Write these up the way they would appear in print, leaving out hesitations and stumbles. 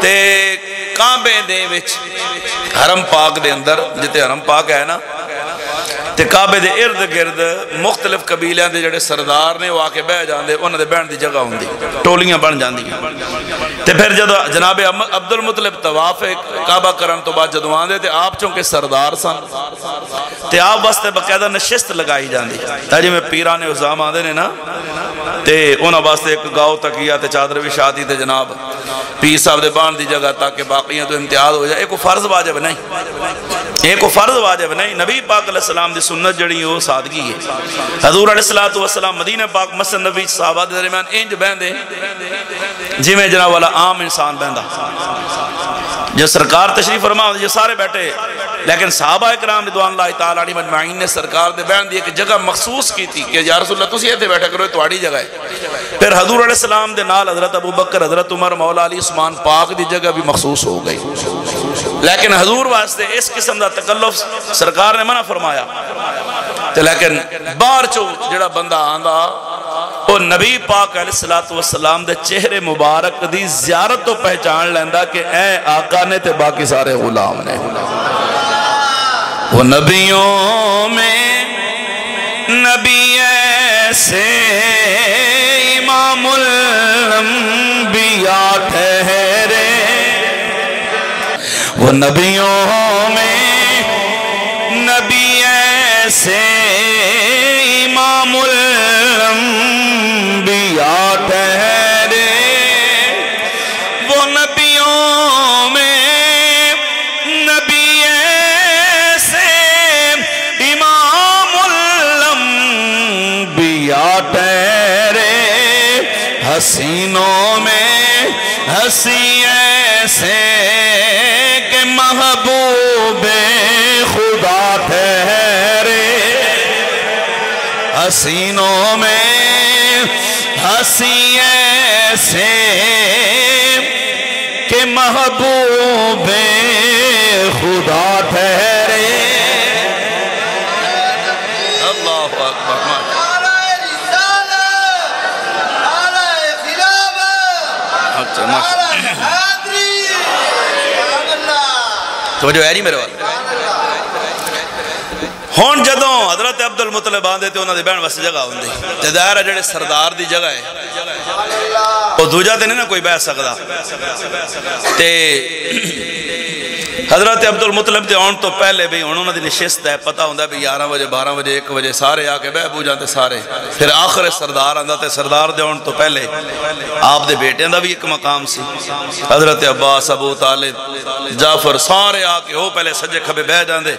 تے کعبے دے وچ حرم پاک دے اندر جتے حرم پاک ہے نا تے کعبے دے ارد گرد مختلف قبیلیاں دے جڑے سردار نے وہ آ کے بہ جاندے انہاں دے بہن دی جگہ ہوندی ٹولیاں بن جاندیاں تے پھر جدو جناب عبد المطلب طواف کعبہ کرن تو بعد جدو آندے تے آپ چونکہ سردار سن تے آپ واسطے باقاعدہ نشست لگائی جاندی تاجی میں پیران عظام آندے نے نا تے انہاں واسطے ایک گاؤ تکیہ تے چادر وشاتی تے جناب پیر صاحب دے بان دی جگہ تاکہ باقیاں تو امتیاز ہو جائے ایک فرض واجب نہیں ایک فرض واجب نہیں نبی پاک علیہ السلام دی سنت جڑی وہ سادگی ہے حضور علیہ السلام مدینہ پاک مسجد نبی صحابہ دے درمیان انج بہندے جی میں جناب والا عام انسان بہندہ جو سرکار تشریف فرما جو سارے بیٹھے لیکن صحابہ اکرام رضوان اللہ تعالیٰ علیہ مجمعین نے سرکار دے بیان دی ایک جگہ مخصوص کی تھی کہ یا رسول اللہ تسی ایتھے بیٹھا کرو تواڈی جگہ ہے پھر حضور علیہ السلام دے نال حضرت ابو بکر حضرت عمر مولا علی عثمان پاک دی جگہ بھی مخصوص ہو گئی لیکن حضور واسطے اس قسم دا تکلف سرکار نے منع فرمایا لیکن باہر چو جڑا بندہ آندا وہ نبی پاک علیہ السلام دے چہرے مبارک دی زیارت تو پہچان لیندہ کہ اے آقا نے تے باقی سارے غلام نے وہ نبیوں میں نبی ایسے امام الانبیاء ٹھہرے وہ نبیوں میں نبی ایسے امام الانبیاء ٹھہرے وہ نبیوں میں نبی ایسے امام الانبیاء ٹھہرے حسینوں میں ہنسی ایسے کہ محبوب خدا ٹھہرے حسینوں میں ہنسی ایسے کہ محبوب خدا ٹھہرے اللہ اکبر توجہ ہے نہیں میرے والے ہون جدوں حضرت عبد المطلب آندے تے انہاں دے بہن واسطے جگہ ہوندی تے دائرہ جڑے سردار دی جگہ ہے وہ دوجہ تے نہیں نا کوئی بیٹھ سکدا تے حضرت عبد المطلب تے آن تو پہلے بھی انہوں نے دی نشست ہے پتہ ہوندہ بھی 11 بجے 12 بجے 1 بجے سارے آکے بہ بو جاندے سارے پھر آخر سردار آندہ تے سردار دے آن تو پہلے آپ دے بیٹے اندہ بھی ایک مقام سی حضرت عباس ابو طالب جعفر سارے آکے ہو پہلے سجے کھبے بہ جاندے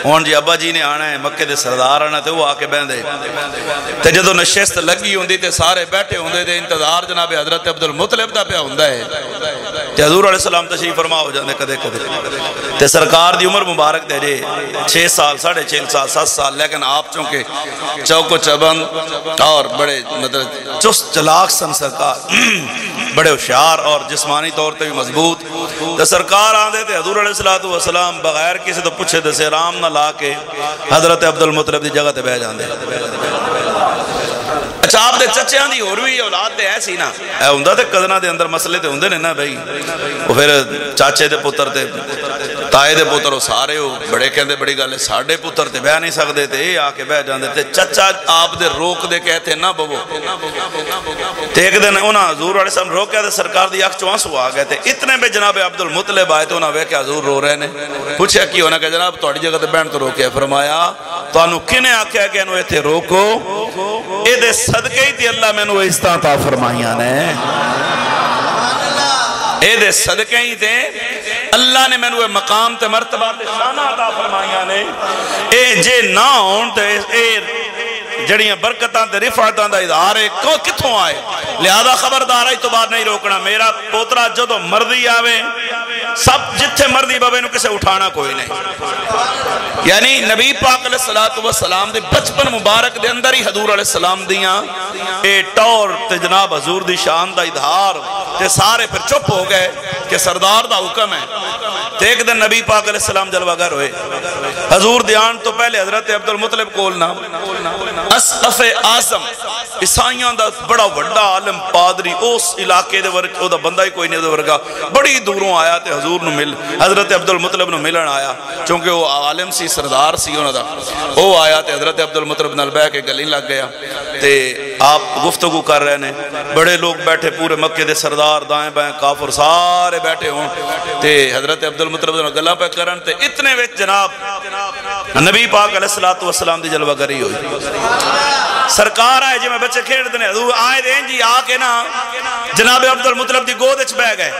ہون جی ابا جی نے آنا ہے مکہ دے سردار آنا تے وہ آکے بہندے تے جدو نشست لگی ہوندی تے سارے بیٹھے ہوندے تے انتظار جناب حضرت عبد المطلب دا پہ ہوندہ ہے تے حضور علیہ السلام تشریف فرما ہو جاندے کدے کدے تے سرکار دی عمر مبارک دے جے 6 سال 6.5 سال 7 سال لیکن آپ چونکہ چوک و چبند اور بڑے چست چلاک سن سرکار بڑے ہوشیار اور جسمانی طور تے بھی مضبوط تے سرکار آندے تے حضور علیہ السلام بغیر کسی تو پوچھے دے سے رام نہ لا کے حضرت عبد المطلب دی جگہ تے بہ جاندے اچھا آپ دے چچیاں دی اور بھی اولاد دے ایسی نا اے ہوندہ تے قدنہ دے اندر مسئلے تے ہوندے نے نا بھائی وہ پھر چاچے دے پتر تے تائے دے پتر وہ سارے ہو بڑے کہندے بڑی گالے ساڑھے پتر تے بہ نہیں سکتے تے یہ آکے بہ جاندے تے چچا آپ دے روک دے کہتے نا ببو تے ایک دن انہاں حضور علیہ السلام روک کہتے سرکار دی آنکھ چوانسو آ گئے تے اتنے بے جناب عبد المطلب آئے تو انہاں وے کہ حضور رو رہے نے پوچھے کی ہونا کہ جناب توڑی جگہ تے بہن تو روکے فرمایا تو انہوں کنے آکھے کہ انہوں ایتھے روکو اے دے صدقے ہی تی اللہ میں انہوں استعطا فرمائیاں نے اے دے صدقے ہی تے اللہ نے میں نے مقام تے مرتبہ تے شانہ عطا فرمائیاں نے اے جے نہ ہون تے اے جڑیاں برکتاں تے رفعتاں دا اظہار ہے کتھوں آئے لہذا خبردار ہے تو بات نہیں روکنا میرا پوترا جدو مردی آوے سب جتھے مردی بابے نو کسے اٹھانا کوئی نہیں یعنی نبی پاک علیہ السلام دے بچپن مبارک دے اندر ہی حضور علیہ السلام دیاں اے ٹور تے جناب حضور دی شان دا اظہار تے سارے پھر چپ ہو گئے کہ سردار دا حکم ہے. تے ایک دن نبی پاک علیہ السلام جلوہ گر ہوئے. حضور دیان تو پہلے حضرت عبد المطلب کولنا اسقف اعظم عیسائیاں دا بڑا وڈا عالم پادری اس علاقے دے ورگ او دا بندہ ہی کوئی نہیں دے ورگا بڑی دوروں آیا تے حضور نو مل حضرت عبد المطلب نو ملن آیا چونکہ وہ عالم سی سردار سی انہوں دا وہ آیا تے حضرت عبد المطلب نال بیٹھ کے گلی لگ گیا تے آپ گفتگو کر رہے ہیں. بڑے لوگ بیٹھے پورے مکے دے سردار دائیں بائیں کافر سارے بیٹھے ہوں تے حضرت عبد المطلب نال گلاں پہ کرن تے اتنے وچ جناب نبی پاک علیہ السلام دی جلوہ گری ہوئی. سرکار آئے جی میں بچے کھیڑ دنے حضور آئے دیں جی آ کے نا جناب عبد المطلب دی گود اچ بہ گئے.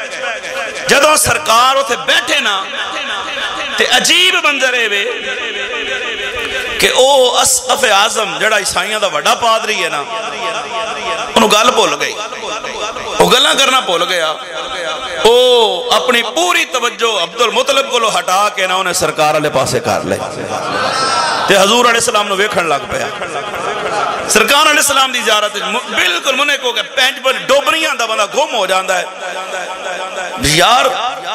جدوں سرکار ہوتے بیٹھے نا تے عجیب منظرے وے کہ او اسقف اعظم جڑا عیسائیاں دا وڈا پادری ہے نا انہوں گل بھول گئی وہ گلاں کرنا بھول گیا. او اپنی پوری توجہ عبد المطلب کو ہٹا کے نا انہیں سرکار والے پاسے کر لے تے حضور علیہ السلام نو ویکھن لگ پیا. سرکار علیہ السلام دی زیارت بالکل منے کو کہ پینچ پر ڈوبریاں دا بندہ گم ہو جاندا ہے. یار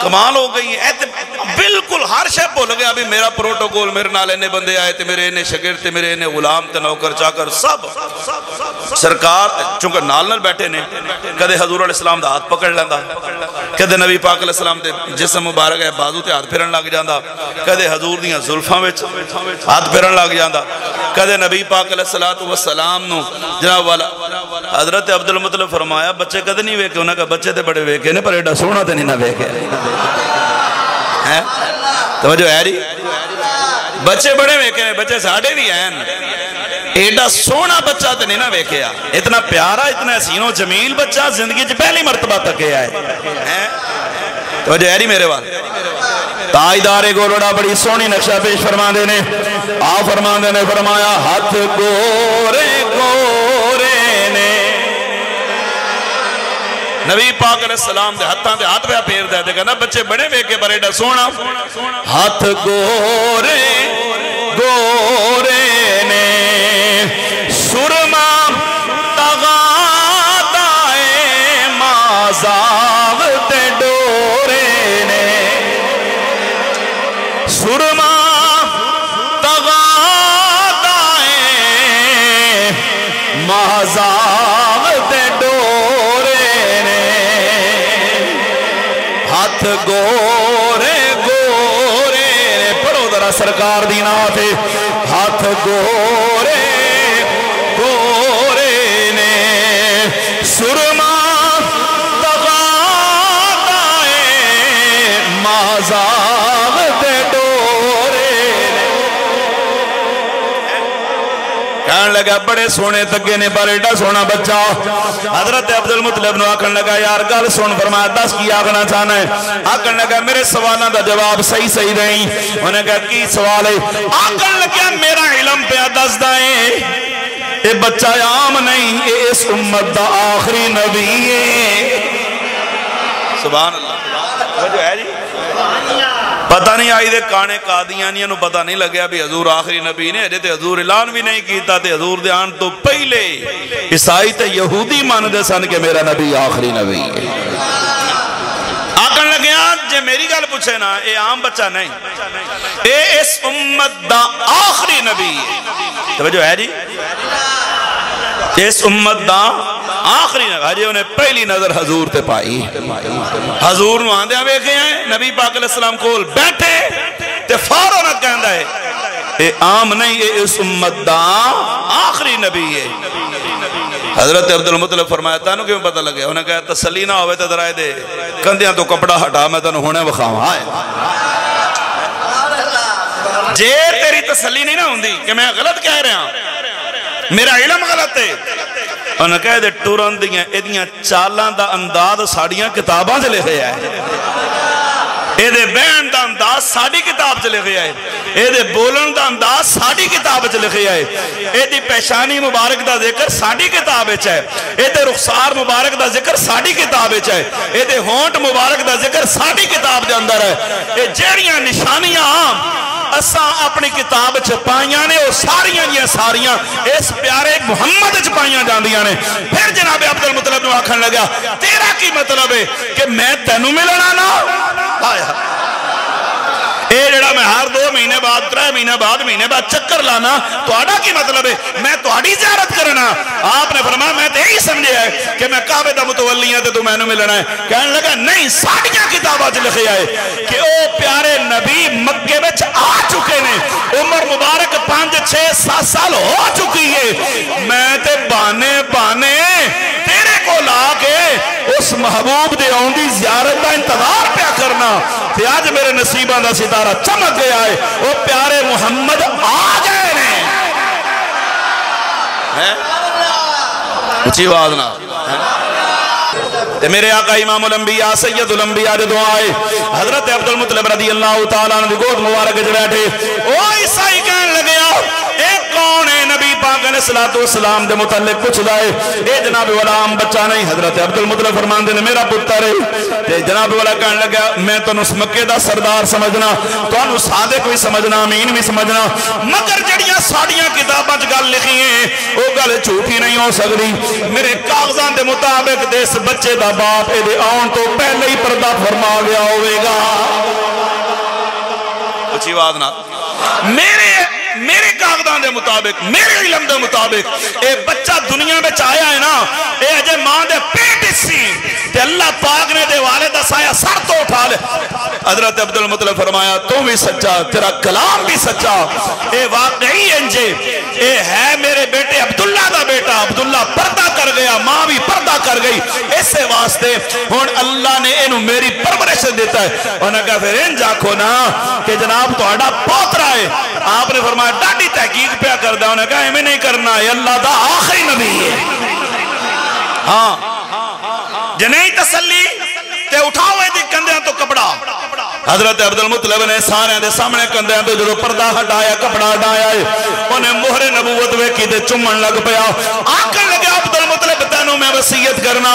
کمال ہو گئی ہے بالکل ہر شے بھول گیا ابھی میرا پروٹوکول میرے نال اینے بندے آئے تے میرے اینے شاگرد تے میرے اینے غلام تے نوکر چاکر سب. سرکار چونکہ نال نال بیٹھے نے کدے حضور علیہ السلام دا ہاتھ پکڑ لیندا کدے نبی پاک علیہ السلام دے جسم مبارک ہے بازو تے ہاتھ پھرن لگ جاندا کدے حضور دیاں زلفاں وچ ہاتھ پھرن لگ جاندا کدے نبی پاک علیہ السلام نو جناب والا حضرت عبد المطلب فرمایا بچے کدے نہیں ویکھے انہاں کہ بچے تے بڑے ویکھے نے پر ایڈا سونا تے نہیں نہ ویکھے ہیں توجہ ہے جی بچے بڑے ویکھے نے بچے ساڑھے بھی ہیں ایڈا سونا بچہ تے نہیں نہ ویکھیا اتنا پیارا اتنا حسین و جمیل بچہ زندگی چ پہلی مرتبہ تکے آئے توجہ ہے جی میرے وال تاجدار گولڑا بڑی سونی نقشہ پیش فرما دینے آپ فرما دینے فرمایا ہاتھ گورے گورے نے نبی پاک علیہ السلام دے ہاتھاں دے ہاتھ پہ پھیر دے دے کہنا بچے بڑے ویکھے پر ایڈا سونا ہاتھ گورے گورے نے سرما تغادائے مازاغ تے ڈورے نے سرما تغادائے مازاغ تے ڈورے نے ہاتھ گورے گورے نے پڑھو ذرا سرکار دی نعت ہاتھ گورے گورے نے سرما تغادائے مازاغ تے ڈورے نے کہنے لگا بڑے سونے تگے نے پر ایڈا سونا بچہ حضرت عبد المطلب نو آکھن لگا یار گل سن فرمایا دس کی آکھنا چاہنا ہے آکھن لگا میرے سوالاں دا جواب صحیح صحیح نہیں انہیں کہا کی سوال ہے آکھن لگا میرا علم پہ دس دائیں اے بچہ عام نہیں اے اس امت دا آخری نبی ہے سبحان اللہ وہ جو ہے جی پتہ نہیں آئی دے کانے قادیانیاں نو پتہ نہیں لگیا بھی حضور آخری نبی نے جتے حضور اعلان بھی نہیں کیتا تے حضور دے آن تو پہلے عیسائی تے یہودی مان دے سن کہ میرا نبی آخری نبی ہے آکن لگے آن جے میری گل پوچھے نا اے عام بچہ نہیں اے اس امت دا آخری نبی ہے توجہ ہے جی اس امت دا آخری نبی انہیں پہلی نظر حضور تے پائی حضور نو آندھے ویکھے ہیں نبی پاک علیہ السلام کول بیٹھے تے فوراً کہندا ہے اے عام نہیں اے اس امت دا آخری نبی ہے حضرت عبد المطلب فرمایا تانوں کیوں پتہ لگے انہیں کہا تسلی نہ ہوئے تے درائے دے کندیاں تو کپڑا ہٹا میں تانوں ہونے وکھاواں آئے جے تیری تسلی نہیں نہ ہوندی کہ میں غلط کہہ رہا ہوں میرا علم غلط ہے انہوں نے کہا دے ٹورن دیاں ایدیاں چالان دا انداز ساڑیاں کتاباں سے لکھے آئے اے دے بین دا انداز ساڑی کتاب سے لکھے آئے اے دے بولن دا انداز ساڑی کتاب سے لکھے آئے اے دی پیشانی مبارک دا ذکر ساڑی کتاب ہے اے دے رخسار مبارک دا ذکر ساڑی کتاب ہے اے دے ہونٹ مبارک دا ذکر ساڑی کتاب دے اندر ہے اے جیڑیاں نشانیاں اساں اپنی کتاب چھپائیاں نے، وہ ساریاں جی ساریاں اس پیارے محمد چھپائیاں جاندیاں نے۔ پھر جناب عبد المطلب نے آکھن لگا تیرا کی مطلب ہے کہ میں تینوں ملنا نا؟ آیا اے جڑا میں ہر 2 مہینے بعد 3 مہینے بعد چکر لانا تو آڑا کی مطلب ہے میں تو آڑی زیارت کرنا؟ آپ نے فرمایا میں تو یہی سمجھے ہے کہ میں کعبے دا متولی ہوں تو میں نے ملنا ہے۔ کہنے لگا نہیں، ساڑیاں کتابات لکھے آئے کہ او پیارے نبی مکے وچ آ چکے نے، عمر مبارک 5 6 7 سال ہو چکی ہے، میں تے بانے تیرے کو لا کے اس محبوب دے آندی زیارت دا انتظار پیا کرنا، تے آج میرے نصیبہ دا ستارہ چمک گیا ہے، وہ پیارے محمد آ گئے نے۔ اچھی آواز نہ تے میرے آقا امام الانبیاء سید الانبیاء دے دعائے حضرت عبد المطلب رضی اللہ تعالیٰ عنہ دی گود مبارک جو بیٹھے او عیسائی کہنے لگے ایک کون ہے؟ نبی پاک علیہ السلام دے متعلق پوچھ دائے اے جناب والا عام بچہ نہیں، حضرت عبد المطلب فرمان دے نے میرا پتر ہے۔ تے جناب والا کہنے لگا میں تو اس مکے دا سردار سمجھنا، تو انہوں صادق بھی سمجھنا، امین بھی سمجھنا، مگر جڑیاں ساڑیاں کتاباں گل لکھی ہیں وہ گل جھوٹی نہیں ہو سکتی۔ میرے کاغذان دے مطابق دس بچے دا باپ اے دے آن تو پہلے ہی پردہ فرما گیا ہوئے گا۔ اچھی بات نہ میرے کاغذان دے مطابق، میرے علم دے مطابق اے بچہ دنیا میں آیا ہے نا، اے اجے ماں دے پیٹ سی تے اللہ پاک نے دے والدہ سایہ سر تو اٹھا لے۔ حضرت عبد المطلب فرمایا تو بھی سچا، تیرا کلام بھی سچا، اے واقعی انجے اے ہے میرے بیٹے عبداللہ دا بیٹا، عبداللہ پردہ کر گیا، ماں بھی پردہ کر گئی، اسے واسطے ہون اللہ نے انہوں میری پرورش دیتا ہے۔ انہوں نے کہا پھر ان جاکھو نا کہ جناب تو اڑا پوترا ہے۔ آپ نے فرمایا ڈاڈی تحقیق پیا کر دا، انہوں نے کہا ہمیں نہیں کرنا ہے، اللہ دا آخری نبی ہے۔ ہاں جنہی تسلی تے اٹھاؤ ہے دی کندیاں تو کپڑا۔ حضرت عبد المطلب نے سارے دے سامنے کندیاں تو جو پردہ ہٹایا، کپڑا ہٹایا ہے، انہیں مہر نبوت ویکھی تے چمن لگ پیا۔ آکر لگے عبد المطلب تینوں میں وصیت کرنا،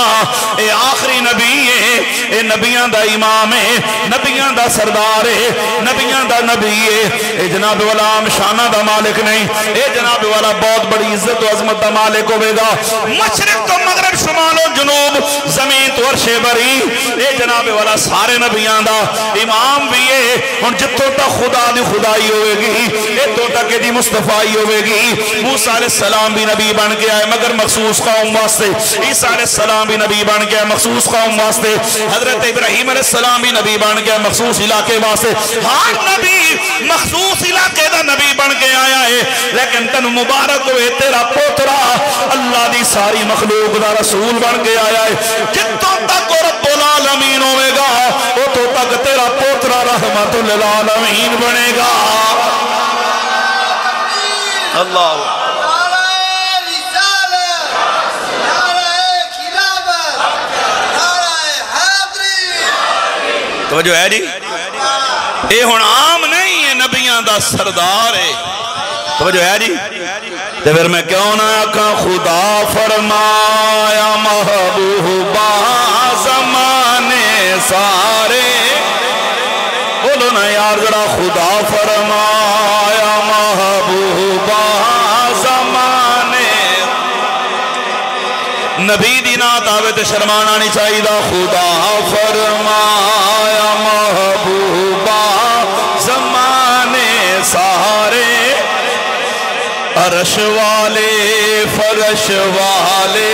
اے آخری نبی ہے، اے نبیاں دا امام ہے، نبیاں دا سردار ہے، نبیاں دا نبی ہے، اے جناب والا عام شانہ دا مالک نہیں، اے جناب والا بہت بڑی عزت و عظمت دا مالک ہوئے گا، مشرق تو مغرب شمال و جنوب زمین تو عرش بری، اے جناب والا سارے نبیاں دا امام بھی ہے۔ ان جتوں تک خدا دی خدائی ہوئے گی، اتوں تک دی مصطفیٰ ہوئے گی۔ موسیٰ علیہ السلام بھی نبی بن گیا ہے مگر مخصوص قوم واسطے، عیسیٰ علیہ السلام بھی نبی بن گیا ہے مخصوص قوم واسطے، حضرت ابراہیم علیہ السلام بھی نبی بن گیا ہے مخصوص علاقے واسطے۔ ہر نبی مخصوص علاقے دا نبی بن کے آیا ہے، لیکن تن مبارک ہوئے تیرا پوترا اللہ دی ساری مخلوق دا رسول بن کے آیا ہے۔ جتوں تک رب العالمین ہوئے گا اتوں تک تیرا پوترا رحمت للعالمین بنے گا۔ اللہ توجہ ہے جی، اے ہون عام نہیں ہے، نبیان دا سردار ہے۔ توجہ ہے جی، تو پھر میں کیوں نہ آکھاں خدا فرمایا محبوبہ زمانے سارے، بولو نا یار ذرا خدا فرمایا محبوبہ زمانے، نبی دی نات آوے تے شرمانا نہیں چاہیے دا، خدا فرمایا محبوبہ زمانے سارے، عرش والے فرش والے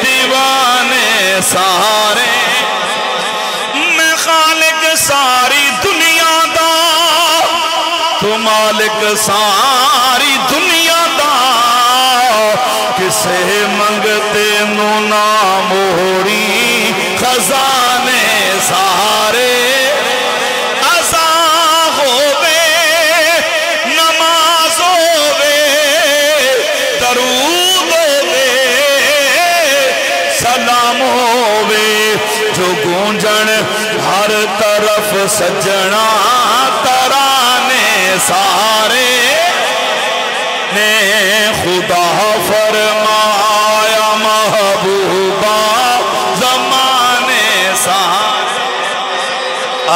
دیوانے سارے، میں خالق ساری دنیا دا تو مالک ساری دنیا دا، کسے منگتے نو نہ موڑی خزانے سارے، گونجن ہر طرف سجنا ترانے سارے، نے خدا فرمایا محبوبہ زمانے سارے۔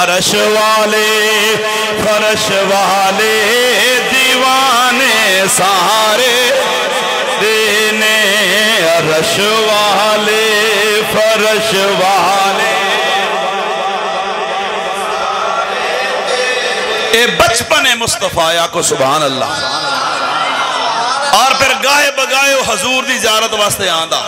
عرش والے فرش والے دیوانے سارے دینے عرش والے فرش والے. اے بچپن مصطفیٰ کو سبحان اللہ. اور پھر گاہے بگاہے حضور دی زیارت واسطے آندا